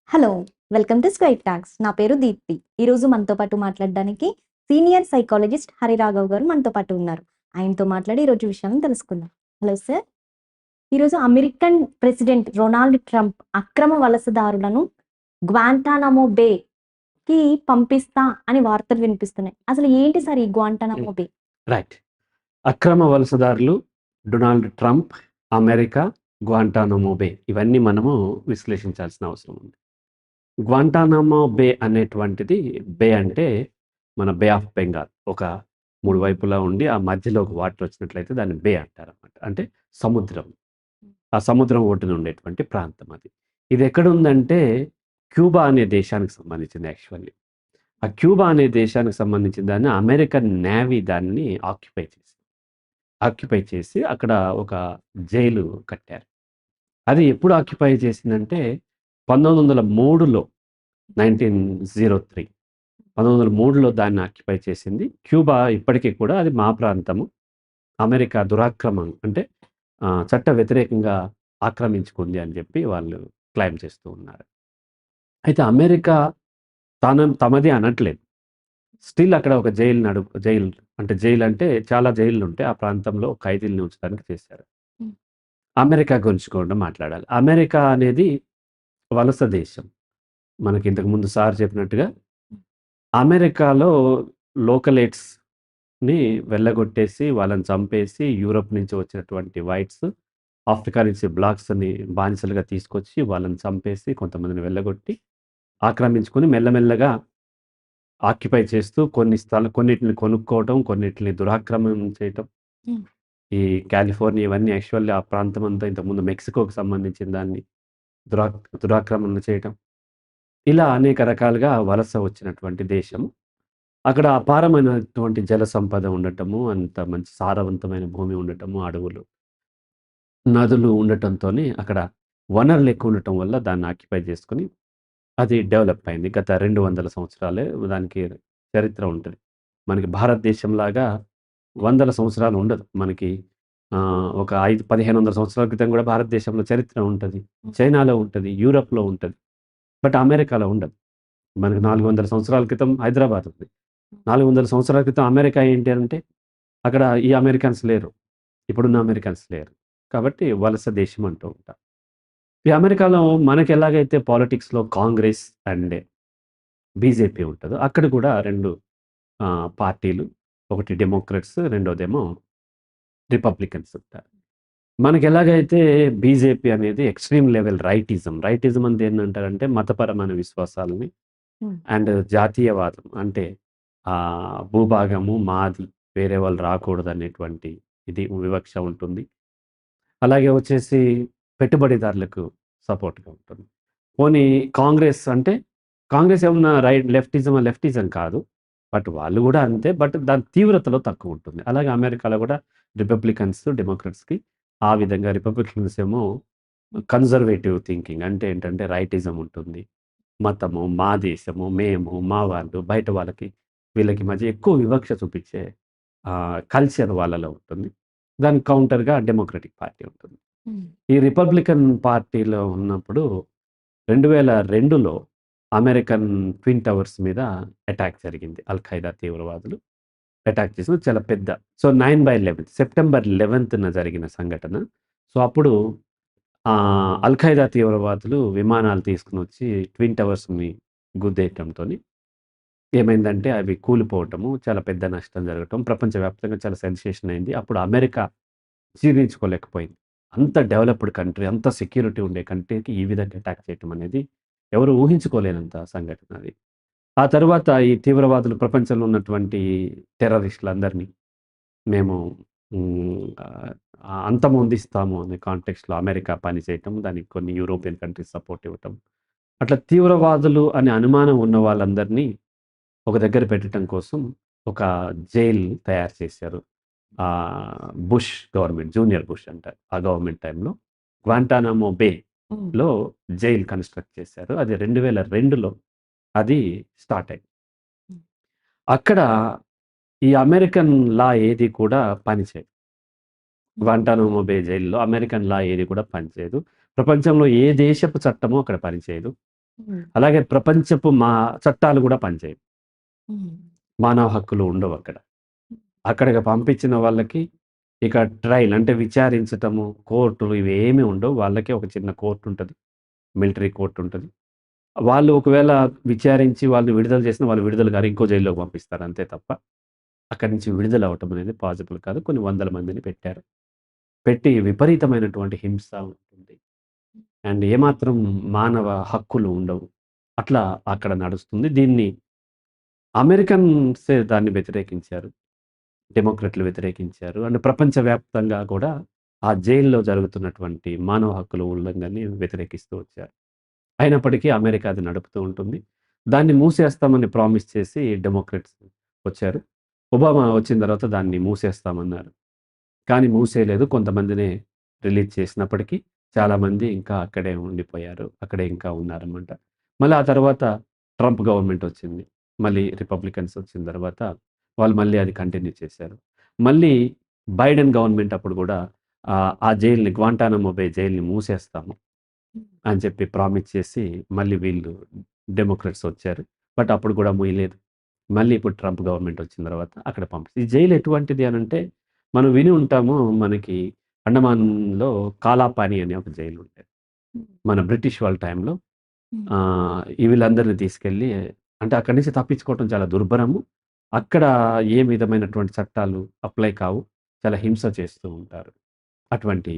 Hello! Welcome to square talks. నా పేరు దీప్తి. ఈరోజు మనతో పాటు మాట్లాడడానికి సీనియర్ సైకాలజిస్ట్ హరిరాఘవ్ గారు మనతో పాటు ఉన్నారు. ఆయనతో మాట్లాడి ఈరోజు విషయాలను తెలుసుకుందాం. Hello sir! ఈరోజు అమెరికన్ ప్రెసిడెంట్ రొనాల్డ్ ట్రంప్ అక్రమ వలసదారులను గ్వాంటానామో బేకి పంపిస్తా అని వార్తలు వినిపిస్తున్నాయి. అసలు ఏంటి సార్ ఈ గ్వాంటానామో బే? రైట్. అక్రమ వలసదారులు, డొనాల్డ్ ట్రంప్, అమెరికా, గ్వాంటానామో బే ఇవన్నీ మనము విశ్లేషించాల్సిన అవసరం ఉంది. గ్వాంటానామో బే అనేటువంటిది బే అంటే మన బే ఆఫ్ బెంగాల్. ఒక 3 వైపులా ఉండి ఆ మధ్యలో ఒక వాటర్ వచ్చినట్లయితే దాన్ని బే అంటారనమాట. అంటే సముద్రం. ఆ సముద్రం ఒడ్డున ఉండేటువంటి ప్రాంతం అది. ఇది ఎక్కడుందంటే క్యూబా అనే దేశానికి సంబంధించింది యాక్చువల్లీ. ఆ క్యూబా అనే దేశానికి సంబంధించిన దాన్ని అమెరికన్ నేవీ దాన్ని ఆక్యుపై చేసి అక్కడ ఒక జైలు కట్టారు. అది ఎప్పుడు ఆక్యుపై చేసిందంటే 1903లో 1903 1903లో దాన్ని ఆక్యుపై చేసింది. క్యూబా ఇప్పటికి కూడా అది మా ప్రాంతము. అమెరికా దురాక్రమం అంటే చట్ట వ్యతిరేకంగా ఆక్రమించుకుంది అని చెప్పి వాళ్ళు క్లెయిమ్ చేస్తూ ఉన్నారు. అయితే అమెరికా తమది అనట్లేదు. స్టిల్ అక్కడ ఒక జైలు అంటే చాలా జైళ్ళుంటాయి. ఆ ప్రాంతంలో ఖైదీలని ఉంచడానికి చేశారు. హ్మ్. అమెరికా గురించి కూడా మాట్లాడాలి. అమెరికా అనేది వలస దేశం. మనకి ఇంతకుముందు సార్ చెప్పినట్టుగా అమెరికాలో లోకలేట్స్‌ని వెళ్ళగొట్టేసి, వాళ్ళని చంపేసి, యూరప్ నుంచి వచ్చినటువంటి వైట్స్, ఆఫ్రికా నుంచి బ్లాక్స్‌ని బానిసలుగా తీసుకొచ్చి, వాళ్ళని చంపేసి, కొంతమందిని వెళ్ళగొట్టి, ఆక్రమించుకొని మెల్లమెల్లగా ఆక్యుపై చేస్తూ కొన్నిటిని కొనుక్కోవటం, కొన్నిటిని దురాక్రమణం చేయటం. హ్మ్. ఈ కాలిఫోర్నియా ఇవన్నీ యాక్చువల్లీ ఆ ప్రాంతం అంతా ఇంతకుముందు మెక్సికోకి సంబంధించిన దాన్ని దురాక్రమణ చేయటం. ఇలా అనేక రకాలుగా వలస వచ్చినటువంటి దేశం. అక్కడ అపారమైనటువంటి జల సంపద ఉండటము, అంత మంచి సారవంతమైన భూమి ఉండటము, అడవులు, నదులు ఉండటంతోని అక్కడ వనరులు ఎక్కువ ఉండటం వల్ల దాన్ని ఆక్యుపై చేసుకొని అది డెవలప్ అయింది. గత 200 సంవత్సరాలే దానికి చరిత్ర ఉంటది. మనకి భారతదేశంలాగా వందల సంవత్సరాలు ఉండదు. మనకి ఒక 1500 సంవత్సరాల క్రితం కూడా భారతదేశంలో చరిత్ర ఉంటది. చైనాలో ఉంటది. యూరప్‌లో ఉంటది. బట్ అమెరికాలో ఉండదు. మనకి 400 సంవత్సరాల క్రితం హైదరాబాద్ ఉంది. 400 సంవత్సరాల క్రితం అమెరికా ఏంటి అంటే అక్కడ ఈ అమెరికన్స్ లేరు. ఇప్పుడున్న అమెరికన్స్ లేరు. కాబట్టి వలస దేశం అంటూ ఉంటాం. ఈ అమెరికాలో మనకెలాగైతే పాలిటిక్స్‌లో కాంగ్రెస్ అండ్ బీజేపీ ఉంటదో అక్కడ కూడా 2 పార్టీలు. ఒకటి డెమోక్రాట్స్, రెండోదేమో రిపబ్లికన్స్ ఉంటారు. మనకెలాగైతే బీజేపీ అనేది ఎక్స్‌ట్రీమ్ లెవెల్ రైటిజం. రైటిజం అంటే ఏందంటారంటే మతపరమైన విశ్వాసాలని హ్మ్. అండ్ జాతీయవాదం. అంటే భూభాగము మాది, వేరే వాళ్ళు రాకూడదనేటువంటి ఇది వివక్ష ఉంటుంది. అలాగే వచ్చేసి పెట్టుబడిదారులకు సపోర్ట్‌గా ఉంటుంది. పోనీ కాంగ్రెస్ అంటే కాంగ్రెస్ ఏమన్నా లెఫ్టిజం కాదు. బట్ వాళ్ళు గూడా అంతే. బట్ దాని తీవ్రతలో తక్కువుంటుంది. అలాగే అమెరికాలో గూడా రిపబ్లికన్స్, డెమోక్రాట్స్‌కి ఆ విధంగా రిపబ్లికన్స్ ఏమో కన్జర్వేటివ్ థింకింగ్ అంటే ఏంటంటే రైటిజం ఉంటుంది. మతము, మా దేశము, మేము, మా వాళ్ళు, బయట వాళ్ళకి వీళ్ళకి మధ్య ఎక్కువ వివక్ష చూపించే కల్చర్ వాళ్ళలో ఉంటుంది. దానికి కౌంటర్‌గా డెమోక్రటిక్ పార్టీ ఉంటుంది. హ్మ్. ఈ రిపబ్లికన్ పార్టీలో ఉన్నప్పుడు 2002లో అమెరికన్ ట్విన్ టవర్స్ మీద అటాక్ జరిగింది. అల్ ఖైదా తీవ్రవాదులు అటాక్ చేసింది. చాలా పెద్ద. సో, 9/11 సెప్టెంబర్ 11న జరిగిన సంఘటన. సో, అప్పుడు అల్ ఖైదా తీవ్రవాదులు విమానాలు తీసుకొనొచ్చి ట్విన్ టవర్స్‌ని గుద్దేయటంతోని ఏమైందంటే అవి కూలిపోవటము, చాలా పెద్ద నష్టం జరగటం, ప్రపంచవ్యాప్తంగా చాలా సెన్సేషన్ అయింది. అప్పుడు అమెరికా జీర్ణించుకోలేకపోయింది. అంత డెవలప్డ్ కంట్రీ, అంత సెక్యూరిటీ ఉండే కంట్రీకి ఈ విధంగా అటాక్ చేయటం అనేది ఎవరు ఊహించుకోలేనంత సంఘటన అది. ఆ తరువాత ఈ తీవ్రవాదులు ప్రపంచంలో ఉన్నటువంటి టెర్రరిస్టులందరినీ మేము అంతమొందిస్తాము అనే కాంటెక్స్ట్‌లో అమెరికా పనిచేయటం, దానికి కొన్ని యూరోపియన్ కంట్రీస్ సపోర్ట్ ఇవ్వటం. అట్లా తీవ్రవాదులు అనే అనుమానం ఉన్న వాళ్ళందరినీ ఒక దగ్గర పెట్టటం కోసం ఒక జైల్ తయారు చేశారు. బుష్ గవర్నమెంట్, జూనియర్ బుష్ అంటారు. ఆ గవర్నమెంట్ టైంలో గ్వాంటానామో హ్మ్. బేలో జైల్ కన్‌స్ట్రక్ట్ చేశారు. అది 2002లో అది స్టార్ట్ అయింది. హ్మ్. అక్కడ ఈ అమెరికన్ లా ఏది కూడా పనిచేయదు. హ్మ్. గ్వాంటానామో బే జైల్‌లో అమెరికన్ లా ఏది కూడా పనిచేయదు. ప్రపంచంలో ఏ దేశపు చట్టమో అక్కడ పనిచేయదు. హ్మ్. అలాగే ప్రపంచపు చట్టాలు గూడా పనిచేయవు. హ్మ్. మానవ హక్కులు ఉండవక్కడ. అక్కడికి పంపించిన వాళ్ళకి ఇక ట్రయల్ అంటే విచారించటము, కోర్టులు ఇవేమీ ఉండవు. వాళ్ళకే ఒక చిన్న కోర్టుంటది. మిలిటరీ కోర్టుంటది. వాళ్ళు ఒకవేళ విచారించి వాళ్ళని విడుదల చేసినా వాళ్ళు విడుదల గారు ఇంకో జైల్లోకి పంపిస్తారు అంతే తప్ప, అక్కడి నుంచి విడుదలవ్వటం అనేది పాసిబుల్ కాదు. కొన్ని వందల మందిని పెట్టారు. పెట్టి విపరీతమైనటువంటి హింస ఉంటుంది. అండ్ ఏమాత్రం మానవ హక్కులు ఉండవు. అట్లా అక్కడ నడుస్తుంది. దీన్ని అమెరికన్సే దాన్ని వ్యతిరేకించారు. డెమోక్రట్లు వ్యతిరేకించారు. అండ్ ప్రపంచవ్యాప్తంగా కూడా ఆ జైల్‌లో జరుగుతున్నటువంటి మానవ హక్కుల ఉల్లంఘనని వ్యతిరేకిస్తూ వచ్చారు. అయినప్పటికీ అమెరికా అది నడుపుతూ ఉంటుంది. దాన్ని మూసేస్తామని ప్రామిస్ చేసి డెమోక్రాట్స్ వచ్చారు. ఒబామా వచ్చిన తర్వాత దాన్ని మూసేస్తామన్నారు. కానీ మూసేయలేదు. కొంతమందినే రిలీజ్ చేసినప్పటికీ చాలామంది ఇంకా అక్కడే ఉండిపోయారు. అక్కడే ఇంకా ఉన్నారనమాట. మళ్ళీ ఆ తర్వాత ట్రంప్ గవర్నమెంట్ వచ్చింది. మళ్ళీ రిపబ్లికన్స్ వచ్చిన తర్వాత వాళ్ళు మళ్ళీ అది కంటిన్యూ చేశారు. మళ్ళీ బైడెన్ గవర్నమెంట్ అప్పుడు గూడా ఆ జైల్‌ని గ్వాంటానమో బే జైల్‌ని మూసేస్తాము అని చెప్పి ప్రామిస్ చేసి మళ్ళీ వీళ్ళు డెమోక్రాట్స్ వచ్చారు. బట్ అప్పుడు కూడా మూయలేదు. మళ్ళీ ఇప్పుడు ట్రంప్ గవర్నమెంట్ వచ్చిన తర్వాత అక్కడ ఈ జైలు ఎటువంటిది అనంటే మనం విని ఉంటాము. మనకి అండమాన్‌లో కాలాపాని అనే ఒక జైలు ఉండేది. హ్మ్. మన బ్రిటిష్ వాళ్ళ టైంలో హ్మ్. ఈ వీళ్ళందరిని తీసుకెళ్ళి అంటే అక్కడి నుంచి తప్పించుకోవటం చాలా దుర్భరము. అక్కడ ఏ విధమైనటువంటి చట్టాలు అప్లై కావు. చాలా హింస చేస్తూ ఉంటారు. అటువంటి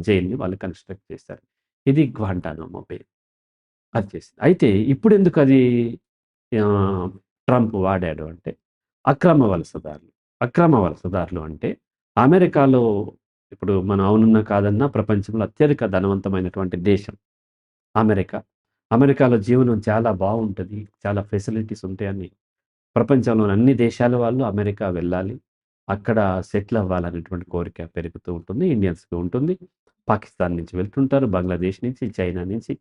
జైల్‌ని వాళ్ళు కన్‌స్ట్రక్ట్ చేశారు. ఇది గ్వాంటానామో బే. అది చేసింది. అయితే ఇప్పుడెందుకది ఆహ్, ట్రంప్ వాడాడు అంటే, అక్రమ వలసదారులు. అక్రమ వలసదారులు అంటే, అమెరికాలో ఇప్పుడు మనం అవునన్నా, కాదన్నా ప్రపంచంలో అత్యధిక ధనవంతమైనటువంటి దేశం అమెరికా. అమెరికాలో జీవనం చాలా బావుంటది. చాలా ఫెసిలిటీస్ ఉంటాయని ప్రపంచంలోని అన్ని దేశాల వాళ్ళు అమెరికా వెళ్ళాలి. అక్కడ సెటిల్ అవ్వాలనేటువంటి కోరిక పెరుగుతూ ఉంటుంది. ఇండియన్స్‌కి ఉంటుంది. పాకిస్తాన్ నుంచి వెళ్తుంటారు. బంగ్లాదేశ్ నుంచి, చైనా నుంచి,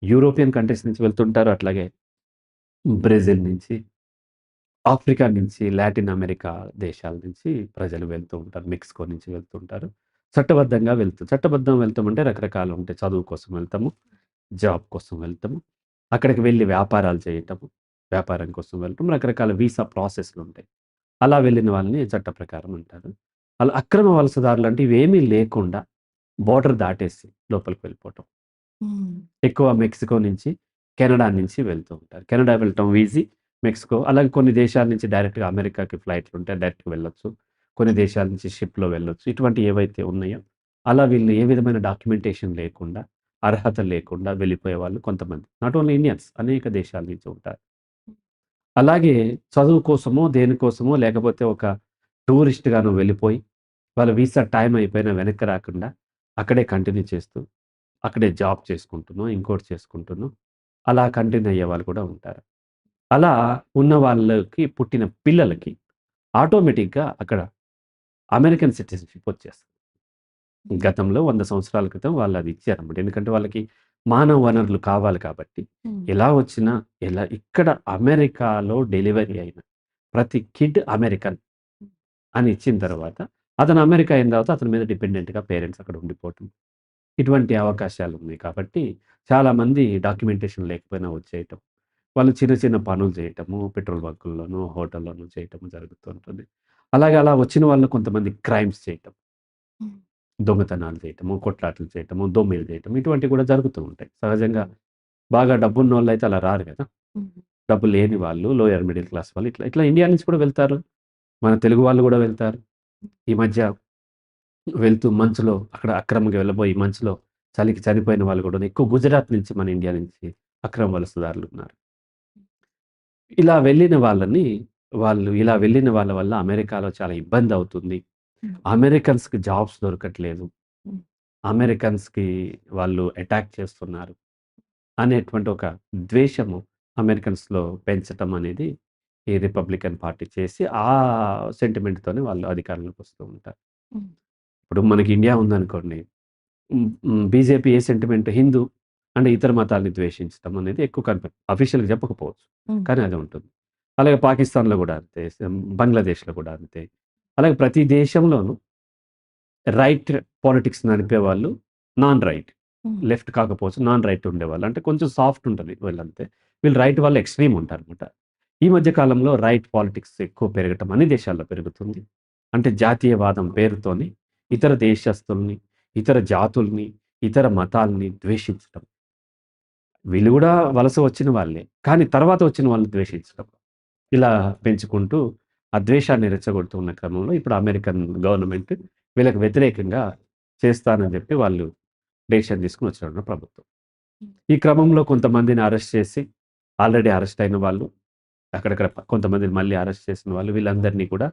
యూరోపియన్ కంట్రీస్ నుంచి వెళ్తుంటారు. అట్లాగే బ్రెజిల్ నుంచి, ఆఫ్రికా నుంచి, లాటిన్ అమెరికా దేశాల నుంచి ప్రజలు వెళ్తూ ఉంటారు. మెక్సికో నుంచి వెళ్తుంటారు. చట్టబద్ధంగా చట్టబద్ధంగా వెళ్తామంటే రకరకాలు ఉంటాయి. చదువు కోసం వెళ్తాము. జాబ్ కోసం వెళ్తాము. అక్కడికి వెళ్లి వ్యాపారాలు చేయటము. వ్యాపారం కోసం వెళ్ళటం. రకరకాల వీసా ప్రాసెస్‌లుంటాయి. అలా వెళ్ళిన వాళ్ళని చట్ట ప్రకారం అంటారు. అలా అక్రమ వలసదారులంటే ఇవేమీ లేకుండా బోర్డర్ దాటేసి లోపలికి వెళ్ళిపోవటం. హ్మ్. ఎక్కువ మెక్సికో నుంచి, కెనడా నుంచి వెళ్తూ ఉంటారు. కెనడా వెళ్ళటం ఈజీ. మెక్సికో అలాగే కొన్ని దేశాల నుంచి డైరెక్ట్‌గా అమెరికాకి ఫ్లైట్‌లుంటాయి. డైరెక్ట్‌గా వెళ్ళొచ్చు. కొన్ని దేశాల నుంచి షిప్‌లో వెళ్ళొచ్చు. ఇటువంటివి ఏవైతే ఉన్నాయో, అలా వీళ్ళు ఏ విధమైన డాక్యుమెంటేషన్ లేకుండా, అర్హత లేకుండా వెళ్ళిపోయేవాళ్ళు కొంతమంది. నాట్ ఓన్లీ ఇండియన్స్ అనేక దేశాల నుంచి ఉంటారు. అలాగే చదువు కోసమో, దేనికోసమో లేకపోతే ఒక టూరిస్ట్‌గానో వెళ్ళిపోయి, వాళ్ళ వీసా టైమ్ అయిపోయినా వెనక్కి రాకుండా అక్కడే కంటిన్యూ చేస్తూ, అక్కడే జాబ్ చేసుకుంటూనో, ఇంకోటి చేసుకుంటూనో అలా కంటిన్యూ అయ్యేవాళ్ళు కూడా ఉంటారు. అలా ఉన్న వాళ్ళకి పుట్టిన పిల్లలకి ఆటోమేటిక్‌గా అక్కడ అమెరికన్ సిటిజన్‌షిప్ వచ్చేస్తది. గతంలో 100 సంవత్సరాల క్రితం వాళ్ళది ఇచ్చారన్నమాట. ఎందుకంటే వాళ్ళకి మానవ వనరులు కావాలి కాబట్టి, హ్మ్. ఎలా వచ్చినా ఇక్కడ అమెరికాలో డెలివరీ అయిన ప్రతి కిడ్ అమెరికన్ అని ఇచ్చిన తర్వాత, అతను అమెరికా అయిన తర్వాత అతని మీద డిపెండెంట్‌గా పేరెంట్స్ అక్కడ ఉండిపోవటం. ఇటువంటి అవకాశాలున్నాయి కాబట్టి, చాలామంది డాక్యుమెంటేషన్ లేకపోయినా వచ్చేయటం. వాళ్ళు చిన్న చిన్న పనులు చేయటము, పెట్రోల్ బంకుల్లోనూ, హోటల్‌లోనూ చేయటము జరుగుతూ ఉంటుంది. అలాగే అలా వచ్చిన వాళ్ళు కొంతమంది క్రైమ్స్ చేయటం. హ్మ్. దొంగతనాలు చేయటము, కొట్లాటలు చేయటము, దోపిడీలు చేయటం ఇటువంటివి కూడా జరుగుతూ ఉంటాయి. సహజంగా బాగా డబ్బున్నోళ్ళైతే అలా రారు గదా! హ్మ్. డబ్బు లేని వాళ్ళు, లోయర్ మిడిల్ క్లాస్ వాళ్ళు ఇట్లా ఇట్లా ఇండియా నుంచి కూడా వెళ్తారు. మన తెలుగు వాళ్ళు గూడా వెళ్తారు. ఈ మధ్య వెళ్తూ మంచులో అక్కడ అక్రమంగా వెళ్ళబోయి మంచులో చలికి చనిపోయిన వాళ్ళు గూడా ఎక్కువ గుజరాత్ నుంచి మన ఇండియా నుంచి అక్రమ వలసదారులున్నారు. ఇలా వెళ్ళిన వాళ్ళ వల్ల అమెరికాలో చాలా ఇబ్బందవుతుంది. హ్మ్. అమెరికన్స్‌కి జాబ్స్ దొరకట్లేదు. హ్మ్. అమెరికన్స్‌కి వాళ్ళు అటాక్ చేస్తున్నారు. అనేటువంటి ఒక ద్వేషము అమెరికన్స్‌లో పెంచటం అనేది ఈ రిపబ్లికన్ పార్టీ చేసి ఆ సెంటిమెంట్‌తోనే వాళ్ళు అధికారంలోకి వస్తూ ఉంటారు. హ్మ్. ఇప్పుడు మనకి ఇండియా ఉందనుకోండి. బీజేపీ ఏ సెంటిమెంట్ హిందూ అంటే ఇతర మతాల్ని ద్వేషించడం అనేది ఎక్కువ అఫీషియల్‌గా చెప్పకపోవచ్చు. హ్మ్. కానీ అది ఉంటుంది. అలాగే పాకిస్తాన్‌లో గూడా అంతే. బంగ్లాదేశ్‌లో గూడా అంతే. అలాగే ప్రతి దేశంలోనూ రైట్ పాలిటిక్స్ నడిపేవాళ్ళు, నాన్ రైట్. హ్మ్. లెఫ్ట్ కాకపోవచ్చు, నాన్ రైట్ ఉండేవాళ్ళు. అంటే కొంచెం సాఫ్ట్ ఉంటది వీళ్ళంతే. వీళ్ళు రైట్ వాళ్ళు ఎక్స్‌ట్రీమ్ ఉంటారనమాట. ఈ మధ్య కాలంలో రైట్ పాలిటిక్స్ ఎక్కువ పెరగటం అన్ని దేశాల్లో పెరుగుతుంది. అంటే జాతీయవాదం పేరుతోని ఇతర దేశస్తుల్ని, ఇతర జాతుల్ని, ఇతర మతాల్ని ద్వేషించటం. వీళ్ళు గూడా వలస వచ్చిన వాళ్ళే. కానీ తర్వాత వచ్చిన వాళ్ళని ద్వేషించడం. ఇలా పెంచుకుంటూ ఆ ద్వేషాన్ని రెచ్చగొడుతున్న క్రమంలో ఇప్పుడు అమెరికన్ గవర్నమెంట్ వీళ్ళకి వ్యతిరేకంగా చేస్తానని జెప్పి వాళ్ళు డెసిషన్ తీసుకొని వచ్చారు ప్రభుత్వం. ఈ క్రమంలో కొంతమందిని అరెస్ట్ చేసి ఆల్రెడీ అరెస్ట్ అయిన వాళ్ళు, అక్కడక్కడ కొంతమందిని మళ్ళీ అరెస్ట్ చేసిన వాళ్ళు వీళ్ళందరినీ కూడా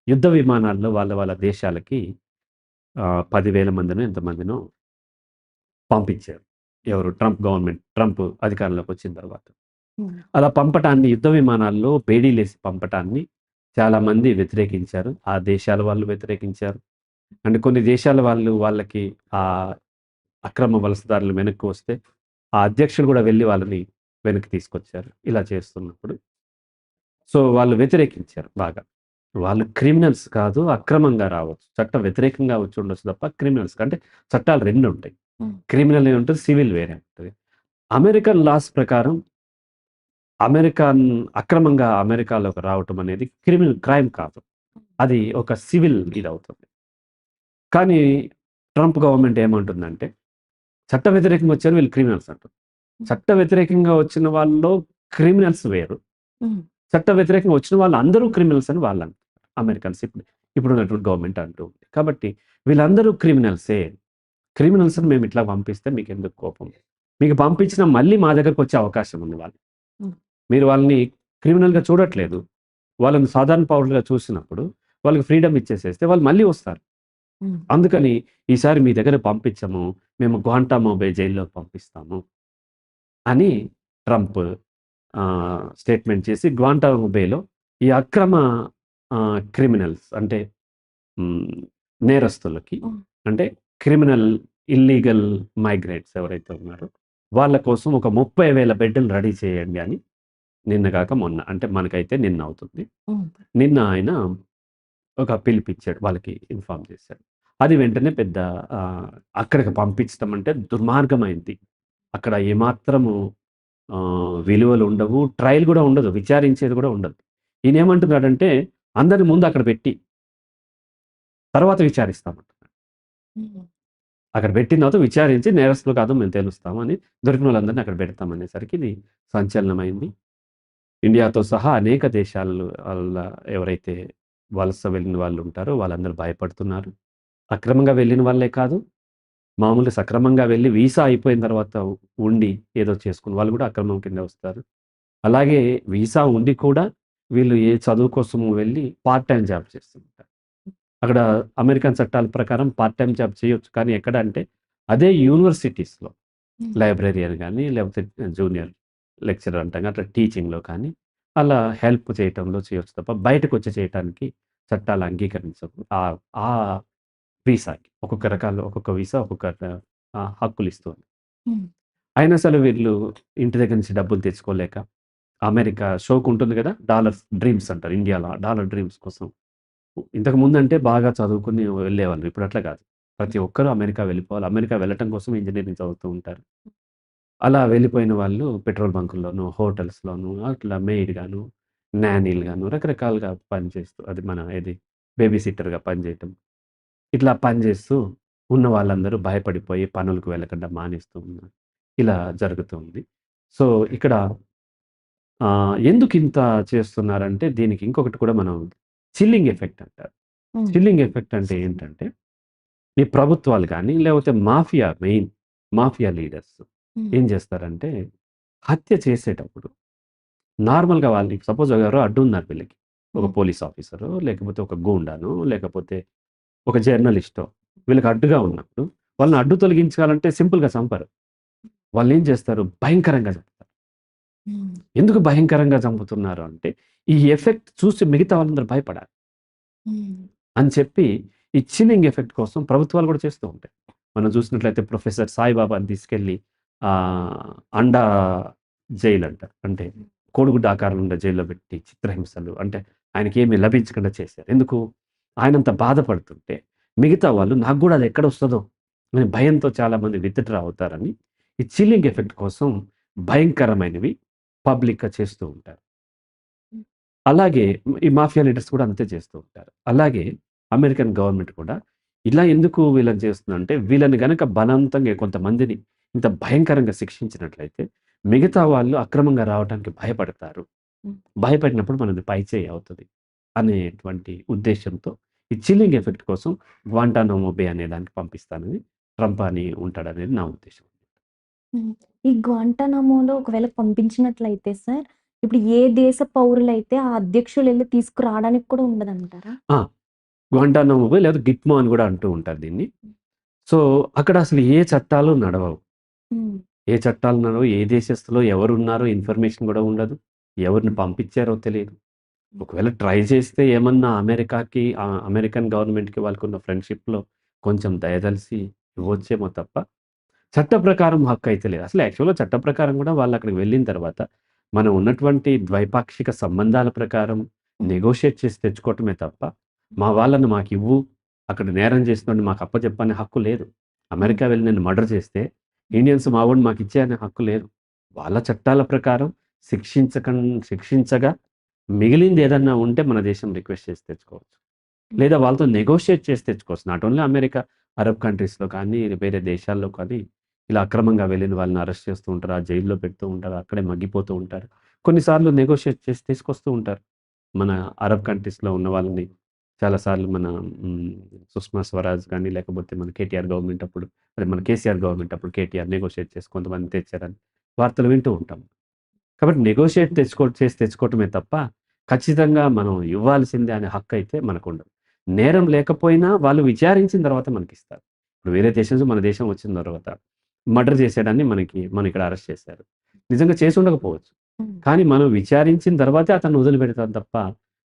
యుద్ధ విమానాల్లో వాళ్ళ వాళ్ళ దేశాలకి 10,000 మందినో ఎంతమందినో పంపించారు. ఎవరు ట్రంప్ అధికారంలోకి వచ్చిన తర్వాత. హ్మ్. అలా పంపటాన్ని యుద్ధ విమానాల్లో బేడీలేసి పంపటాన్ని చాలామంది వ్యతిరేకించారు. ఆ దేశాల వాళ్ళు వ్యతిరేకించారు. అంటే కొన్ని దేశాల వాళ్ళు వాళ్ళకి అక్రమ వలసదారులు వెనక్కి వస్తే, ఆ అధ్యక్షులు గూడా వెళ్లి వాళ్ళని వెనక్కి తీసుకొచ్చారు. ఇలా చేస్తున్నప్పుడు సో, వాళ్ళు వ్యతిరేకించారు బాగా. వాళ్ళు క్రిమినల్స్ కాదు, అక్రమంగా రావచ్చు. చట్టం వ్యతిరేకంగా వచ్చి ఉండొచ్చు తప్ప క్రిమినల్స్ అంటే చట్టాలు 2 ఉంటాయి. హ్మ్. క్రిమినల్ ఏ ఉంటది, సివిల్ వేరే ఉంటది. అమెరికన్ లాస్ ప్రకారం అమెరికన్ అక్రమంగా అమెరికాలోకి రావటం అనేది క్రైమ్ కాదు. అది ఒక సివిల్ ఇదవుతుంది. కానీ ట్రంప్ గవర్నమెంట్ ఏమంటుందంటే, చట్ట వ్యతిరేకంగా వచ్చారు వీళ్ళు క్రిమినల్స్ అంటారు. చట్ట వ్యతిరేకంగా వచ్చిన వాళ్ళలో క్రిమినల్స్ వేరు. హ్మ్. చట్ట వ్యతిరేకంగా వచ్చిన వాళ్ళు అందరూ క్రిమినల్స్ అని వాళ్ళు అంటారు. అమెరికన్స్ ఇప్పుడున్నటువంటి గవర్నమెంట్ అంటూ ఉంది. కాబట్టి వీళ్ళందరూ క్రిమినల్సే. క్రిమినల్స్‌ని మేము ఇట్లా పంపిస్తే మీకెందుకు కోపం? మీకు పంపించినా మళ్ళీ మా దగ్గరకు వచ్చే అవకాశం ఉంది వాళ్ళు. హ్మ్. మీరు వాళ్ళని క్రిమినల్‌గా చూడట్లేదు. వాళ్ళని సాధారణ పౌరులుగా చూసినప్పుడు వాళ్ళకి ఫ్రీడమ్ ఇచ్చేసేస్తే వాళ్ళు మళ్ళీ వస్తారు. హ్మ్. అందుకని ఈసారి మీ దగ్గర పంపించము. మేము గ్వాంటామో బే జైల్లోకి పంపిస్తాము అని ట్రంప్ స్టేట్మెంట్ చేసి గ్వాంటామో బేలో ఈ అక్రమ క్రిమినల్స్ అంటే హ్మ్, నేరస్తులకి హ్మ్. అంటే క్రిమినల్ ఇల్లీగల్ మైగ్రేట్స్ ఎవరైతే ఉన్నారో వాళ్ళ కోసం ఒక 30,000 బెడ్‌లు రెడీ చేయండి అని నిన్న గాక మొన్న అంటే మనకైతే నిన్న అవుతుంది. హ్మ్. నిన్న ఆయన ఒక పిలిపిచ్చాడు. వాళ్ళకి ఇన్ఫార్మ్ చేశాడు. అది వెంటనే పెద్ద ఆహ్, అక్కడికి పంపించడం అంటే దుర్మార్గమైంది. అక్కడ ఏమాత్రము విలువలుండవు. ట్రయల్ గూడా ఉండదు. విచారించేది గూడా ఉండదు. ఈయనేమంటున్నాడంటే అందరిని ముందు అక్కడ పెట్టి తర్వాత విచారిస్తామంటున్నాడు. హ్మ్. అక్కడ పెట్టిన తర్వాత విచారించి నేరస్తులు కాదో మేము తేలుస్తాము అని దొరికినోళ్ళందరిని అక్కడ పెడతామనేసరికి ఇది సంచలనమైంది. ఇండియాతో సహా అనేక దేశాలు ఎవరైతే వలస వెళ్ళిన వాళ్ళు ఉంటారో వాళ్ళందరూ భయపడుతున్నారు. అక్రమంగా వెళ్ళిన వాళ్ళే కాదు, మామూలుగా సక్రమంగా వెళ్ళి వీసా అయిపోయిన తర్వాత ఉండి ఏదో చేసుకున్న వాళ్ళు కూడా అక్రమం కింద వస్తారు. అలాగే వీసా ఉండి కూడా వీళ్ళు ఏ చదువు కోసమో వెళ్ళి పార్ట్ టైమ్ జాబ్ చేస్తుంటారు. అక్కడ అమెరికన్ చట్టాల ప్రకారం పార్ట్ టైమ్ జాబ్ చేయొచ్చు. కానీ ఎక్కడ అంటే అదే యూనివర్సిటీస్‌లో హ్మ్. లైబ్రేరియన్ గానీ, లేకపోతే జూనియర్ లెక్చరర్ అంటాం కదా! అట్లా టీచింగ్‌లో కానీ, అలా హెల్ప్ చేయటంలో చేయొచ్చు తప్ప, బయటకొచ్చి చేయటానికి చట్టాలు అంగీకరించవు. ఆ వీసాకి ఒక్కొక్క రకాలు ఒక్కొక్క వీసా ఒక్కొక్క హక్కులిస్తుంది. హ్మ్. అయినా సరే వీళ్ళు ఇంటి దగ్గర నుంచి డబ్బులు తెచ్చుకోలేక, అమెరికా షోకుంటుంది గదా! డాలర్స్ డ్రీమ్స్ అంటారు ఇండియాలో. డాలర్ డ్రీమ్స్ కోసం ఇంతకు ముందంటే బాగా చదువుకొని వెళ్ళేవాళ్ళు. ఇప్పుడు అట్లా కాదు. ప్రతి ఒక్కరు అమెరికా వెళ్ళిపోవాలి. అమెరికా వెళ్ళటం కోసం ఇంజినీరింగ్ చదువుతూ ఉంటారు. అలా వెళ్ళిపోయిన వాళ్ళు పెట్రోల్ బంకుల్లోనూ, హోటల్స్‌లోనూ అట్లా మెయిడ్‌గాను, నానీలుగాను రకరకాలుగా పనిచేస్తూ అది మన ఏది బేబీ సిట్టర్‌గా పనిచేయటం. ఇట్లా పనిచేస్తూ ఉన్న వాళ్ళందరూ భయపడిపోయి పనులకు వెళ్ళకుండా మానేస్తూ ఉన్నారు. ఇలా జరుగుతూ ఉంది. సో, ఇక్కడ ఎందుకింత చేస్తున్నారంటే దీనికి ఇంకొకటి కూడా మనం చిల్లింగ్ ఎఫెక్ట్ అంటారు. హ్మ్. చిల్లింగ్ ఎఫెక్ట్ అంటే ఏంటంటే, ఈ ప్రభుత్వాలు గాని, లేకపోతే మాఫియా లీడర్స్ హ్మ్. ఏం చేస్తారంటే, హత్య చేసేటప్పుడు నార్మల్‌గా వాళ్ళని సపోజ్ ఎవరో అడ్డున్నారు వీళ్ళకి. ఒక హ్మ్. పోలీస్ ఆఫీసరో, లేకపోతే ఒక గూండానో, లేకపోతే ఒక జర్నలిస్టో వీళ్ళకి అడ్డుగా ఉన్నప్పుడు, వాళ్ళని అడ్డు తొలగించాలంటే సింపుల్‌గా చంపరు. వాళ్ళేం చేస్తారు? భయంకరంగా చంపుతారు. హ్మ్. ఎందుకు భయంకరంగా చంపుతున్నారు అంటే, ఈ ఎఫెక్ట్ చూసి మిగతా వాళ్ళందరూ భయపడాలి. హ్మ్. అని చెప్పి ఈ చిల్లింగ్ ఎఫెక్ట్ కోసం ప్రభుత్వాలు కూడా చేస్తూ ఉంటాయి. మనం చూసినట్లయితే ప్రొఫెసర్ సాయిబాబాని తీసుకెళ్ళి అండా జైల్ అంటారు. అంటే కోడిగుడ్డు ఆకారంలో ఉండే జైల్‌లో పెట్టి చిత్రహింసలు అంటే ఆయనకేమి లభించకుండా చేశారు. ఎందుకు? ఆయనంత బాధపడుతుంటే మిగతా వాళ్ళు నాకు గూడా అది ఎక్కడొస్తదో అని భయంతో చాలామంది విత్‌డ్రా అవుతారని, ఈ చిల్లింగ్ ఎఫెక్ట్ కోసం భయంకరమైనవి పబ్లిక్‌గా చేస్తూ ఉంటారు. హ్మ్. అలాగే ఈ మాఫియా లీడర్స్ కూడా అంతే చేస్తూ ఉంటారు. అలాగే అమెరికన్ గవర్నమెంట్ కూడా ఇలా ఎందుకు వీళ్ళని చేస్తుందంటే, వీళ్ళని గనక బలవంతంగా కొంతమందిని ఇంత భయంకరంగా శిక్షించినట్లయితే, మిగతా వాళ్ళు అక్రమంగా రావటానికి భయపడతారు. హ్మ్. భయపడినప్పుడు మనది పైచేయి అవుతది అనేటువంటి ఉద్దేశ్యంతో ఈ చిల్లింగ్ ఎఫెక్ట్ కోసం గ్వాంటానామో బే అనే దానికి పంపిస్తానని ట్రంప్ అని ఉంటాడనేది నా ఉద్దేశ్యం. హ్మ్. ఈ గ్వాంటానామోలో ఒకవేళ పంపించినట్లయితే సార్, ఇప్పుడు ఏ దేశ పౌరులైతే ఆ అధ్యక్షులెళ్లి తీసుకురావడానికి కూడా ఉండదంటారా? ఆ! గ్వాంటానామో బే లేదా గిట్మో అని గూడా అంటూ ఉంటారు దీన్ని. సో, అక్కడ అసలు ఏ చట్టాలు నడవవు. హ్మ్. ఏ చట్టాలు నడవవు, ఏ దేశస్తులో ఎవరున్నారో ఇన్ఫర్మేషన్ గూడా ఉండదు. ఎవరిని పంపించారో తెలీదు. ఒకవేళ ట్రై చేస్తే ఏమన్నా అమెరికాకి అమెరికన్ గవర్నమెంట్‌కి వాళ్ళకున్న ఫ్రెండ్‌షిప్‌లో కొంచెం దయదలిసి ఇవ్వొచ్చేమో తప్ప, చట్ట ప్రకారం హక్కయితే లేదు. అసలు యాక్చువల్‌గా చట్ట ప్రకారం గూడా వాళ్ళక్కడికి వెళ్ళిన తర్వాత, మనం ఉన్నటువంటి ద్వైపాక్షిక సంబంధాల ప్రకారం హ్మ్. నెగోషియేట్ చేసి తెచ్చుకోవటమే తప్ప, మా వాళ్ళని మాకివ్వు, అక్కడ నేరం చేసినోడిని మాకు అప్పజెప్పనే హక్కు లేదు. హ్మ్. అమెరికా వెళ్ళి నన్ను మర్డర్ చేస్తే, ఇండియన్స్ మా వోడిని మాకిచ్చేయి అనే హక్కు లేదు. వాళ్ళ చట్టాల ప్రకారం శిక్షించగా మిగిలిందేదన్నా ఉంటే మన దేశం రిక్వెస్ట్ చేసి తెచ్చుకోవచ్చు. లేదా వాళ్ళతో నెగోషియేట్ చేసి తెచ్చుకోవచ్చు. నాట్ ఓన్లీ అమెరికా, అరబ్ కంట్రీస్‌లో కానీ, వేరే దేశాల్లో కానీ ఇలా అక్రమంగా వెళ్ళిన వాళ్ళని అరెస్ట్ చేస్తూ ఉంటారు. ఆ జైల్లో పెడుతూ ఉంటారు. అక్కడే మగ్గిపోతూ ఉంటారు. కొన్నిసార్లు నెగోషియేట్ చేసి తీసుకొస్తూ ఉంటారు. మన అరబ్ కంట్రీస్‌లో ఉన్న వాళ్ళని చాలా సార్లు మన హ్మ్, సుష్మా స్వరాజ్ గాని, లేకపోతే మన కేటీఆర్ గవర్నమెంట్ అప్పుడు, అదే మన కేసీఆర్ గవర్నమెంట్ అప్పుడు కేటీఆర్ నెగోషియేట్ చేసి కొంతమందిని తెచ్చారని వార్తలు వింటూ ఉంటాం. కాబట్టి నెగోషియేట్ చేసి తెచ్చుకోవటమే తప్ప, ఖచ్చితంగా మనం ఇవ్వాల్సిందే అనే హక్కయితే మనకుండదు. నేరం లేకపోయినా వాళ్ళు విచారించిన తర్వాత మనకిస్తారు. ఇప్పుడు వేరే దేశం నుంచి మన దేశం వచ్చిన తర్వాత మర్డర్ చేసాడని మనం ఇక్కడ అరెస్ట్ చేశారు. నిజంగా చేసుండకపోవచ్చు. హ్మ్. కానీ మనం విచారించిన తర్వాతే అతన్ని వదిలిపెడతాం తప్ప,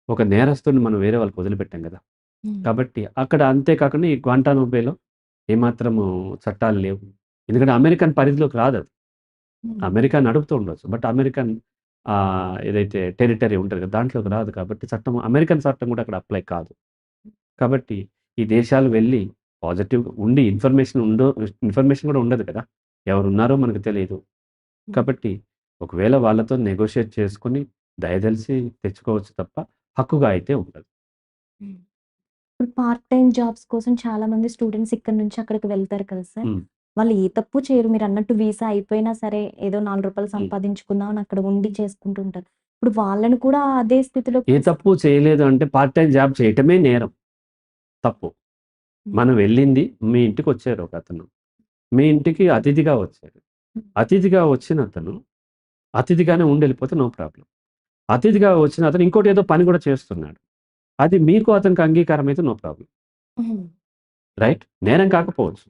ఒక నేరస్తుడిని మనం వేరే వాళ్ళకి వదిలిపెట్టం గదా! హ్మ్. కాబట్టి అక్కడ అంతే కాకుండా ఈ గ్వాంటానమో బేలో ఏమాత్రము చట్టాలు లేవు. ఎందుకంటే అమెరికన్ పరిధిలోకి రాదది. హ్మ్. అమెరికా నడుపుతూ ఉండొచ్చు. బట్ అమెరికన్ ఏదైతే టెరిటరీ ఉంటది కదా! దాంట్లోకి రాదు కాబట్టి చట్టం అమెరికన్ చట్టం కూడా అక్కడ అప్లై కాదు. కాబట్టి ఈ దేశాలు వెళ్లి పాజిటివ్‌గా ఉండి ఇన్ఫర్మేషన్ కూడా ఉండదు కదా! ఎవరున్నారో మనకు తెలీదు. హ్మ్. కాబట్టి ఒకవేళ వాళ్ళతో నెగోషియేట్ చేసుకొని దయదలిసి తెచ్చుకోవచ్చు తప్ప హక్కుగా అయితే ఉండదు. హ్మ్. ఇప్పుడు పార్ట్ టైమ్ జాబ్స్ కోసం చాలామంది స్టూడెంట్స్ ఇక్కడి నుంచి అక్కడికి వెళ్తారు కదా సార్! హ్మ్. వాళ్ళు ఏ తప్పు చేయరు. మీరన్నట్టు వీసా అయిపోయినా సరే, ఏదో రూ. 4 హ్మ్. సంపాదించుకుందాం అని అక్కడ ఉండి చేసుకుంటూ ఉంటారు. ఇప్పుడు వాళ్ళని కూడా అదే స్థితిలోకి ఏ తప్పు చేయలేదు అంటే పార్ట్ టైమ్ జాబ్ చేయటమే నేరం. తప్పు. హ్మ్. మనం వెళ్ళింది మీ ఇంటికొచ్చారు ఒకతను. మీ ఇంటికి అతిథిగా వచ్చారు. హ్మ్. అతిథిగా వచ్చినతను అతిథిగానే ఉండెళ్ళిపోతే నో ప్రాబ్లమ్. అతిథిగా వచ్చిన అతను ఇంకోటేదో పని గూడా చేస్తున్నాడు. అది మీకు అతనికి అంగీకారం అయితే నో ప్రాబ్లమ్. హ్మ్. రైట్? నేరం కాకపోవచ్చు.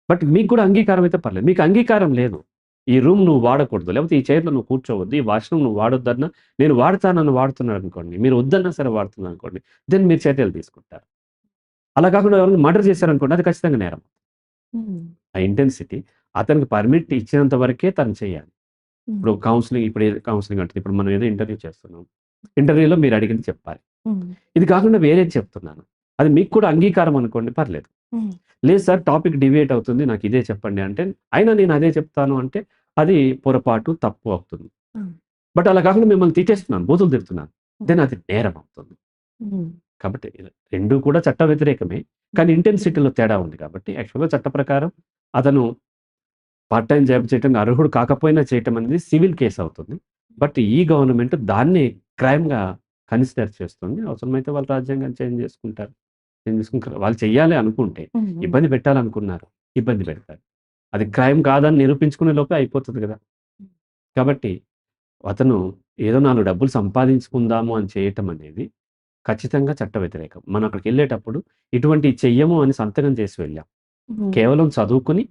బట్ మీకు కూడా అంగీకారం అయితే పర్లేదు. మీకు అంగీకారం లేదు. ఈ రూమ్ నువ్వు వాడకూడదు. లేకపోతే ఈ చైర్‌లో నువ్వు కూర్చోవద్దు. ఈ వాష్‌రూమ్ నువ్వు వాడొద్దన్నా, నేను వాడతానని వాడుతున్నారనుకోండి. మీరు వద్దన్నా సరే వాడుతున్నారనుకోండి. దెన్ మీరు చర్యలు తీసుకుంటారు. అలా కాకుండా ఎవరైనా మర్డర్ చేశారనుకోండి అది ఖచ్చితంగా నేరం. హ్మ్. ఆ ఇంటెన్సిటీ అతనికి పర్మిట్ ఇచ్చినంత వరకే తను చేయాలి. హ్మ్. ఇప్పుడు కౌన్సెలింగ్ అంటది. ఇప్పుడు మనం ఏదో ఇంటర్వ్యూ చేస్తున్నాం. ఇంటర్వ్యూలో మీరు అడిగింది చెప్పాలి. హ్మ్. ఇది కాకుండా వేరేది చెప్తున్నాను. అది మీకు కూడా అంగీకారం అనుకోండి పర్లేదు. హ్మ్. లేదు సార్ టాపిక్ డివియేట్ అవుతుంది. నాకు ఇదే చెప్పండి అంటే, అయినా నేను అదే చెప్తాను అంటే, అది పొరపాటు, తప్పు అవుతుంది. హ్మ్. బట్ అలా కాకుండా మిమ్మల్ని తిట్టేస్తున్నాను, బూతులు తిడుతున్నాను. హ్మ్. దెన్ అది నేరం అవుతుంది. హ్మ్. కాబట్టి 2 కూడా చట్ట వ్యతిరేకమే. కానీ ఇంటెన్సిటీలో తేడా ఉంది కాబట్టి యాక్చువల్‌గా చట్ట ప్రకారం అతను పార్ట్ టైమ్ జాబ్ చేయటానికి అర్హుడు కాకపోయినా చేయటం అనేది సివిల్ కేస్ అవుతుంది. బట్ ఈ గవర్నమెంట్ దాన్ని క్రైమ్‌గా కన్సిడర్ చేస్తుంది. అవసరమైతే వాళ్ళు రాజ్యాంగాన్ని చేంజ్ చేసుకుంటారు. చేంజ్ చేసుకొని వాళ్ళు చెయ్యాలి అనుకుంటే, హ్మ్. హ్మ్. ఇబ్బంది పెట్టాలనుకున్నారు. ఇబ్బంది పెడతారు. అది క్రైమ్ కాదని నిరూపించుకునే లోపే అయిపోతది గదా! కాబట్టి అతను ఏదో 4 డబ్బులు సంపాదించుకుందాము అని చేయటం అనేది ఖచ్చితంగా చట్ట వ్యతిరేకం. మనం అక్కడికెళ్ళేటప్పుడు ఇటువంటివి చెయ్యము అని సంతకం చేసి వెళ్ళాం. హ్మ్. కేవలం చదువుకొని,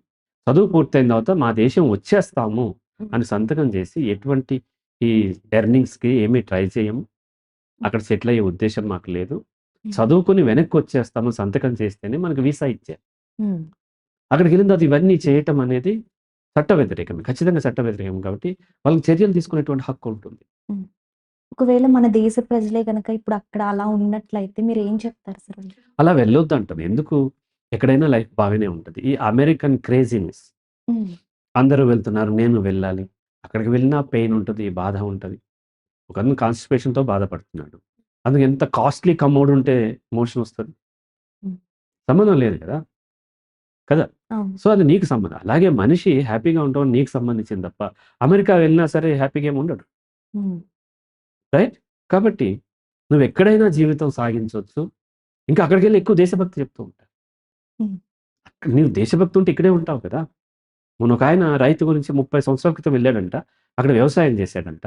చదువు పూర్తయిన తర్వాత మా దేశం వచ్చేస్తాము హ్మ్. అని సంతకం చేసి, ఎటువంటి ఈ ఎర్నింగ్స్‌కి ఏమి ట్రై చేయము. అక్కడ సెటిల్ అయ్యే ఉద్దేశ్యం మాకు లేదు. హ్మ్. చదువుకొని వెనక్కొచ్చేస్తాము సంతకం చేస్తేనే మనకు వీసా ఇచ్చారు. హ్మ్. అక్కడికెళ్ళిన తర్వాత ఇవన్నీ చేయటం అనేది చట్ట వ్యతిరేకమే. ఖచ్చితంగా చట్ట వ్యతిరేకం కాబట్టి వాళ్ళకి చర్యలు తీసుకునేటువంటి హక్కు ఉంటుంది. హ్మ్. ఒకవేళ మన దేశ ప్రజలే గనక ఇప్పుడు అక్కడ అలా ఉన్నట్లయితే మీరేం చెప్తారు సార్ వాళ్ళకి? అలా వెళ్ళొద్దంటాం. ఎందుకు? ఎక్కడైనా లైఫ్ బాగానే ఉంటది. ఈ అమెరికన్ క్రేజీనెస్. హ్మ్. అందరూ వెళ్తున్నారు. నేను వెళ్ళాలి. అక్కడికి వెళ్ళినా పెయిన్ ఉంటది. బాధ ఉంటది. ఒకతను కాన్‌స్టిపేషన్‌తో బాధపడుతున్నాడు. అందుకు ఎంత కాస్ట్‌లీ కమోడ్ ఉంటే మోషన్ వస్తది? హ్మ్. సంబంధం లేదు కదా! కదా! అవును. సో, అది నీకు సంబంధం. అలాగే మనిషి హ్యాపీగా ఉండడం నీకు సంబంధించింది తప్ప, అమెరికా వెళ్ళినా సరే హ్యాపీగా ఏమి ఉండడు. హ్మ్. రైట్? కాబట్టి నువ్వెక్కడైనా జీవితం సాగించొచ్చు. ఇంకా అక్కడికెళ్ళి ఎక్కువ దేశభక్తి చెప్తూ ఉంటారు. హ్మ్. నీవు దేశభక్తి ఉంటే ఇక్కడే ఉంటావు కదా! మొన్న ఒకాయన రైతు గురించి 30 సంవత్సరాల క్రితం వెళ్ళాడంట. అక్కడ వ్యవసాయం చేశాడంట.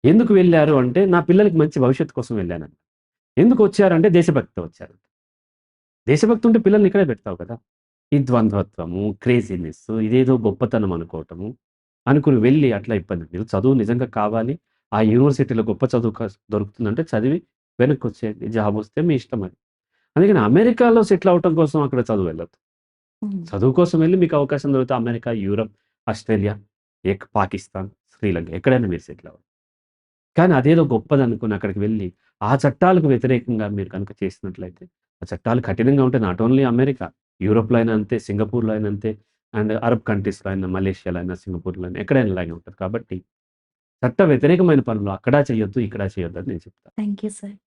ఎందుకు వెళ్లారు అంటే, నా పిల్లలకి మంచి భవిష్యత్తు కోసం వెళ్ళానంట. ఎందుకొచ్చారంటే దేశభక్తితో వచ్చారు. దేశభక్తి ఉంటే పిల్లల్ని ఇక్కడే పెడతావు కదా! ఈ ద్వంద్వత్వము, క్రేజీనెస్ ఇదేదో గొప్పతనం అనుకోవటము, అనుకుని వెళ్ళి అట్లా ఇబ్బంది. మీరు చదువు నిజంగా కావాలి. ఆ యూనివర్సిటీలో గొప్ప చదువు దొరుకుతుందంటే చదివి వెనక్కొచ్చేయండి. జాబొస్తే మీ ఇష్టం అది. అందుకని అమెరికాలో సెటిల్ అవ్వటం కోసం అక్కడ చదువు వెళ్ళొద్దు. హ్మ్. చదువు కోసం వెళ్లి మీకు అవకాశం దొరికితే America, Europe, Australia, Pakistan, Sri Lanka ఎక్కడైనా మీరు సెటిల్ అవ్వండి. కానీ అదేదో గొప్పదనుకుని అక్కడికి వెళ్ళి, ఆ చట్టాలకు వ్యతిరేకంగా మీరు కనుక చేసినట్లయితే, ఆ చట్టాలు కఠినంగా ఉంటాయి. నాట్ ఓన్లీ అమెరికా, యూరోప్‌లో అయినా అంతే, సింగపూర్‌లో అయినా అంతే, అండ్ అరబ్ కంట్రీస్‌లో అయినా, మలేషియాలో అయినా, సింగపూర్‌లో అయినా ఎక్కడైనా ఇలాగే ఉంటది. కాబట్టి చట్ట వ్యతిరేకమైన పనులు అక్కడా చేయొద్దు, ఇక్కడ చేయొద్దని నేను చెప్తాను. Thank you sir.